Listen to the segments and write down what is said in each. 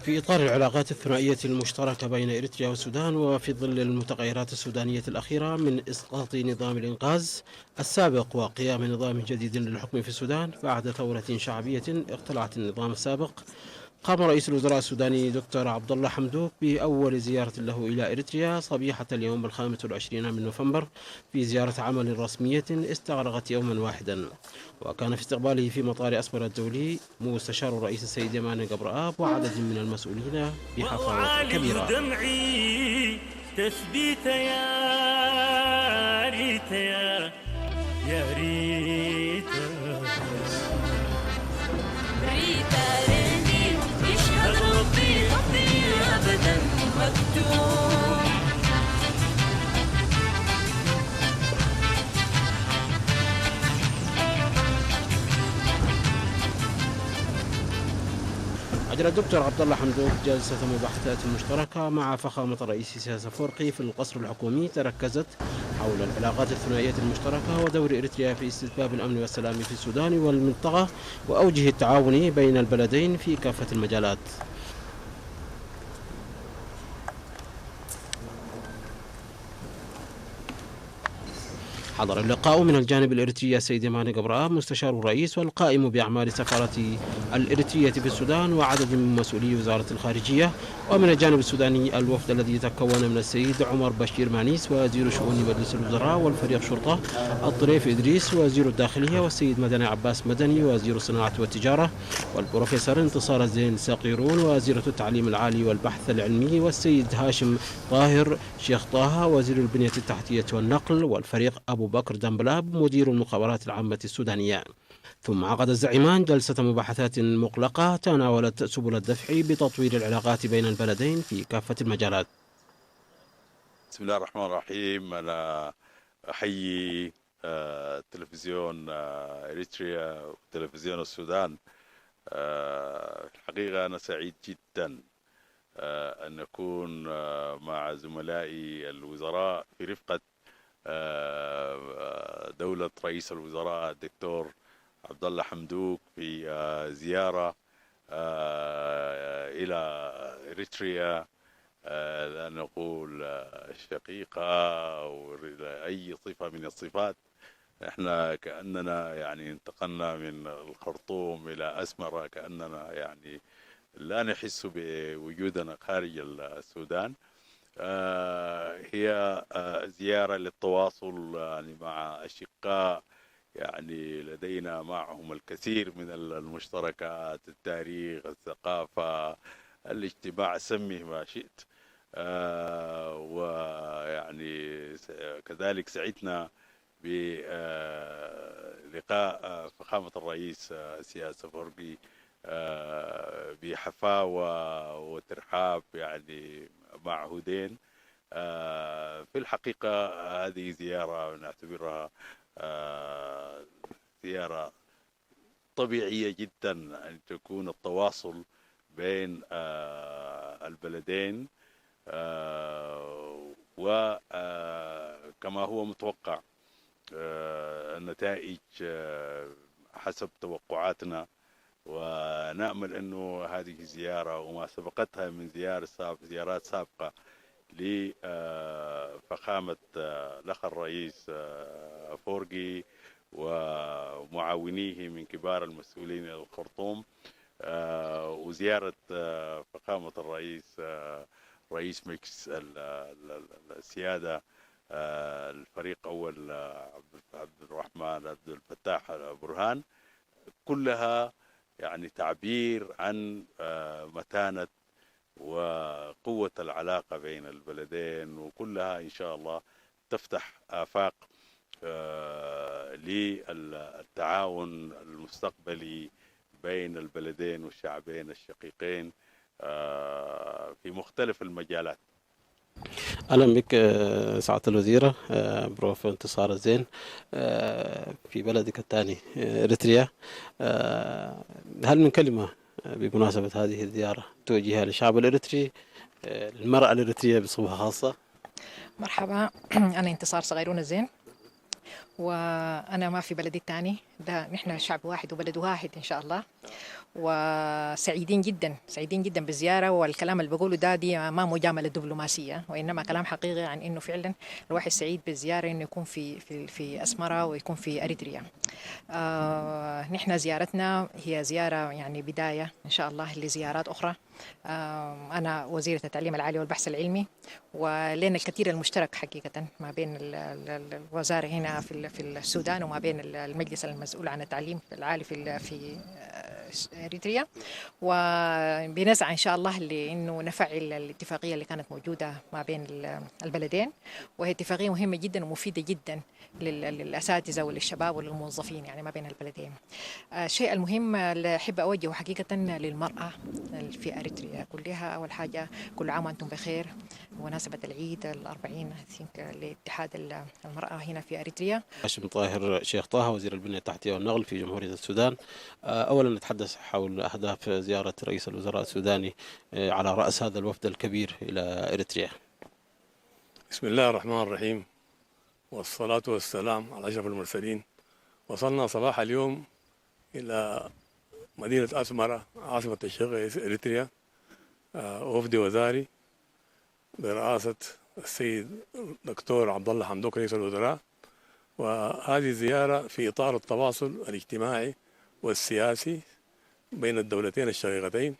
في إطار العلاقات الثنائية المشتركة بين إريتريا والسودان، وفي ظل المتغيرات السودانية الأخيرة من إسقاط نظام الإنقاذ السابق وقيام نظام جديد للحكم في السودان بعد ثورة شعبية اقتلعت النظام السابق، قام رئيس الوزراء السوداني دكتور عبد الله حمدوك بأول زيارة له إلى إريتريا صبيحة اليوم 25 من نوفمبر، في زيارة عمل رسمية استغرقت يوما واحدا. وكان في استقباله في مطار أسمر الدولي مستشار الرئيس السيد يماني قبرآب وعدد من المسؤولين بحفاوة كبيرة. دمعي تثبيت يا ريت يا ريت يشهد ربي أبدا مكتوب. أجرى الدكتور عبد الله حمدوك جلسة مباحثات مشتركة مع فخامة الرئيس سياس أفورقي في القصر الحكومي تركزت حول العلاقات الثنائية المشتركة ودور إريتريا في استتباب الأمن والسلام في السودان والمنطقة وأوجه التعاون بين البلدين في كافة المجالات. حضر اللقاء من الجانب الإريتري السيد يماني قبرآب مستشار الرئيس والقائم بأعمال السفارة الإريترية في السودان وعدد من مسؤولي وزارة الخارجية، ومن الجانب السوداني الوفد الذي يتكون من السيد عمر بشير مانيس وزير شؤون مجلس الوزراء والفريق شرطة، الطريف إدريس وزير الداخلية، والسيد مدني عباس مدني وزير الصناعة والتجارة، والبروفيسور انتصار الزين ساقيرون وزيرة التعليم العالي والبحث العلمي، والسيد هاشم طاهر شيخ طه وزير البنية التحتية والنقل، والفريق أبو بكر دنبلاب مدير المخابرات العامة السودانية. ثم عقد الزعيمان جلسة مباحثات مغلقة تناولت سبل الدفع بتطوير العلاقات بين البلدين في كافة المجالات. بسم الله الرحمن الرحيم. أنا أحيي تلفزيون إريتريا وتلفزيون السودان. الحقيقة أنا سعيد جدا أن أكون مع زملائي الوزراء في رفقة دولة رئيس الوزراء الدكتور عبد الله حمدوك في زيارة إلى إريتريا، لا نقول شقيقة أو أي صفة من الصفات. احنا كأننا يعني انتقلنا من الخرطوم إلى أسمرة، كأننا يعني لا نحس بوجودنا خارج السودان. هي زيارة للتواصل يعني مع أشقاء يعني لدينا معهم الكثير من المشتركات، التاريخ، الثقافة، الاجتماع، سميه ما شئت. ويعني كذلك سعدنا بلقاء فخامة الرئيس سياس أفورقي بحفاوة وترحاب يعني معهودين. في الحقيقة هذه زيارة نعتبرها زيارة طبيعية جدا أن تكون التواصل بين البلدين، وكما هو متوقع النتائج حسب توقعاتنا، ونأمل أنه هذه الزيارة وما سبقتها من زيارات سابقة لفخامة الأخ الرئيس أفورقي ومعاونيه من كبار المسؤولين إلى الخرطوم، وزيارة فخامة الرئيس رئيس مجلس السيادة الفريق أول عبد الفتاح برهان، كلها يعني تعبير عن متانة وقوة العلاقة بين البلدين، وكلها إن شاء الله تفتح آفاق للتعاون المستقبلي بين البلدين والشعبين الشقيقين في مختلف المجالات. أهلا بك سعادة الوزيرة بروف انتصار الزين في بلدك الثاني إريتريا. هل من كلمة بمناسبة هذه الزيارة توجهها للشعب الإريتري، للمرأة الإريترية بصفة خاصة؟ مرحبا، أنا انتصار صغيرون الزين، وأنا ما في بلدي الثاني ده نحن شعب واحد وبلد واحد إن شاء الله. وسعيدين جدا سعيدين جدا بالزيارة، والكلام اللي بقوله دي ما مجاملة دبلوماسية، وإنما كلام حقيقي عن إنه فعلا الواحد سعيد بالزيارة، إنه يكون في أسمرة ويكون في أريتريا. نحن زيارتنا هي زيارة يعني بداية إن شاء الله لزيارات أخرى. أنا وزيرة التعليم العالي والبحث العلمي، ولنا الكثير المشترك حقيقة ما بين الوزارة هنا في السودان وما بين المجلس المسؤول عن التعليم العالي في إريتريا. وبنسعى إن شاء الله لأنه نفعل الاتفاقية اللي كانت موجودة ما بين البلدين، وهي اتفاقية مهمة جدا ومفيدة جدا للأساتذة وللشباب وللموظفين يعني ما بين البلدين. الشيء المهم اللي أحب أوجهه حقيقة للمرأة في أريتريا كلها، أول حاجة كل عام وأنتم بخير بمناسبة العيد 40 لاتحاد المرأة هنا في أريتريا. هاشم طاهر شيخ طه وزير البنية التحتية والنقل في جمهورية السودان. أولا نتحدث حول أهداف زيارة رئيس الوزراء السوداني على رأس هذا الوفد الكبير إلى إريتريا. بسم الله الرحمن الرحيم، والصلاة والسلام على أشرف المرسلين. وصلنا صباح اليوم إلى مدينة أسمرة عاصمة الشرق إريتريا، وفد وزاري برئاسة السيد دكتور عبد الله حمدوك رئيس الوزراء. وهذه زيارة في إطار التواصل الاجتماعي والسياسي بين الدولتين الشقيقتين.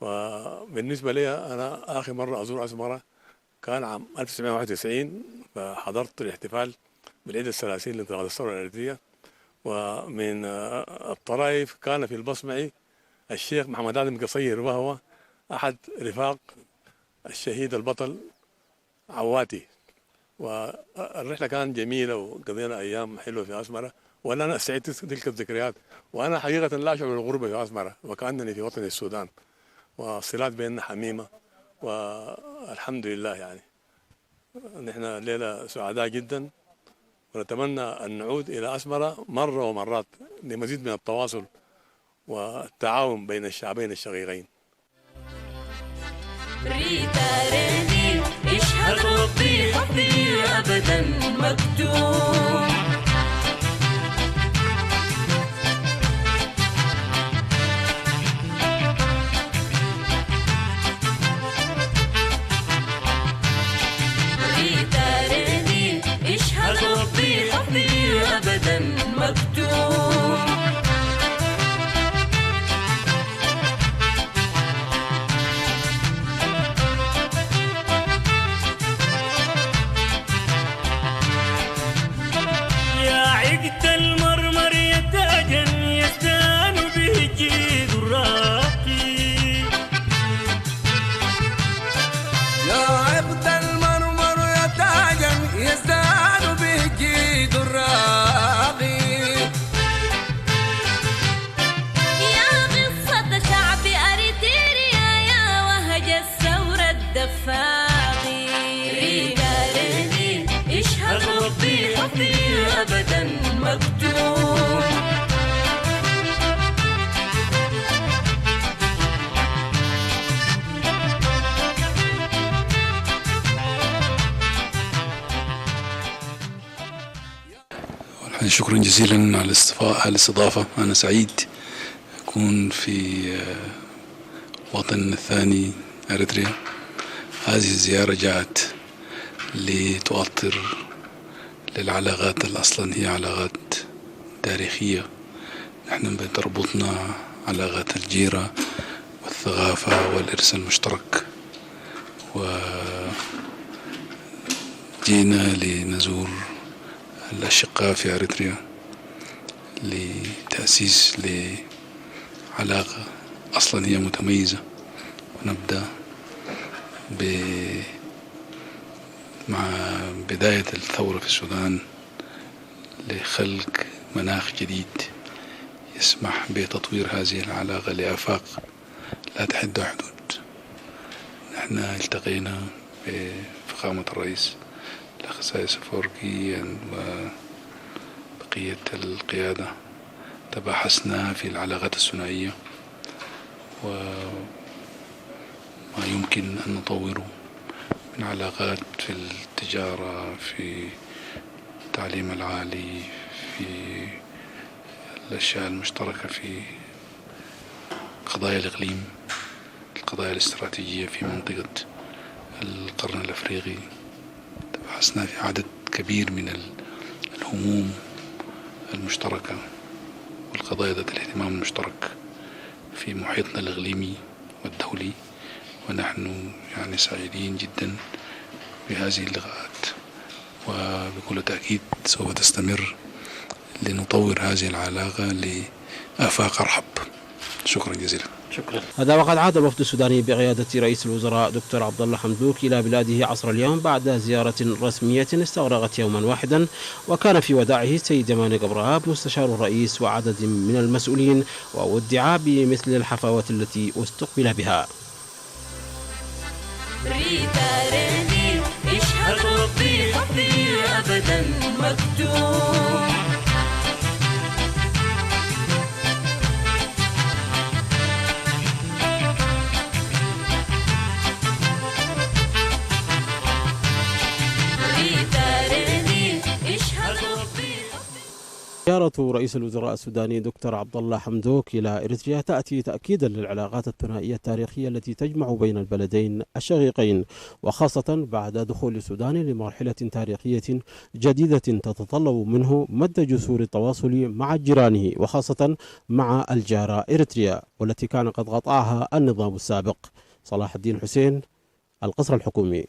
وبالنسبة لي أنا آخر مرة أزور أسمرة كان عام 1991، فحضرت الاحتفال بالعيد الثلاثين لانتقال الثورة الأريترية. ومن الطرائف كان في البصمعي الشيخ محمد آدم قصير، وهو أحد رفاق الشهيد البطل عواتي. والرحلة كانت جميلة وقضينا أيام حلوة في أسمرة، وأنا أنا استعدت تلك الذكريات. وأنا حقيقة لا أشعر بالغربة في أسمرة، وكأنني في وطن السودان، والصلات بيننا حميمة والحمد لله. يعني نحن ليلة سعداء جدا، ونتمنى أن نعود إلى أسمرة مرة ومرات لمزيد من التواصل والتعاون بين الشعبين الشقيقين. ريتاريني اشهد ربي حبي أبدا مكتوم. ريتاريني اشهد ربي حبي أبدا مكتوم. أبدا مكتوب. شكرا جزيلا على الاستضافة. أنا سعيد أكون في وطن الثاني أريتريا. هذه الزيارة جاءت لتؤطر للعلاقات اللي أصلا هي علاقات تاريخية، نحن بتربطنا علاقات الجيرة والثقافة والإرث المشترك. وجينا لنزور الأشقاء في أريتريا لتأسيس لعلاقة أصلا هي متميزة، ونبدأ مع بداية الثورة في السودان لخلق مناخ جديد يسمح بتطوير هذه العلاقة لآفاق لا تحد حدود. نحن التقينا بفخامة الرئيس الأخ سايس أفورقي وبقية القيادة، تباحثنا في العلاقات الثنائية وما يمكن أن نطوره من علاقات في التجارة، في التعليم العالي، في الأشياء المشتركة في قضايا الإقليم، القضايا الاستراتيجية في منطقة القرن الأفريقي. تبحثنا في عدد كبير من الهموم المشتركة والقضايا ذات الاهتمام المشترك في محيطنا الإقليمي والدولي، ونحن يعني سعيدين جدا بهذه اللقاءات، وبكل تأكيد سوف تستمر لنطور هذه العلاقة لآفاق أرحب. شكرا جزيلا. شكرا. هذا وقد عاد الوفد السوداني بقيادة رئيس الوزراء دكتور عبد الله حمدوك إلى بلاده عصر اليوم بعد زيارة رسمية استغرقت يوما واحدا، وكان في وداعه السيد يماني قبراب مستشار الرئيس وعدد من المسؤولين، وودع بمثل الحفاوة التي استقبل بها. ريتاريني اشهد ربي حبي أبدا مكتوم. زيارة رئيس الوزراء السوداني دكتور عبد الله حمدوك إلى إريتريا تأتي تأكيدا للعلاقات الثنائية التاريخية التي تجمع بين البلدين الشقيقين، وخاصة بعد دخول السودان لمرحلة تاريخية جديدة تتطلب منه مد جسور التواصل مع جيرانه، وخاصة مع الجارة إريتريا والتي كان قد قطعها النظام السابق. صلاح الدين حسين، القصر الحكومي.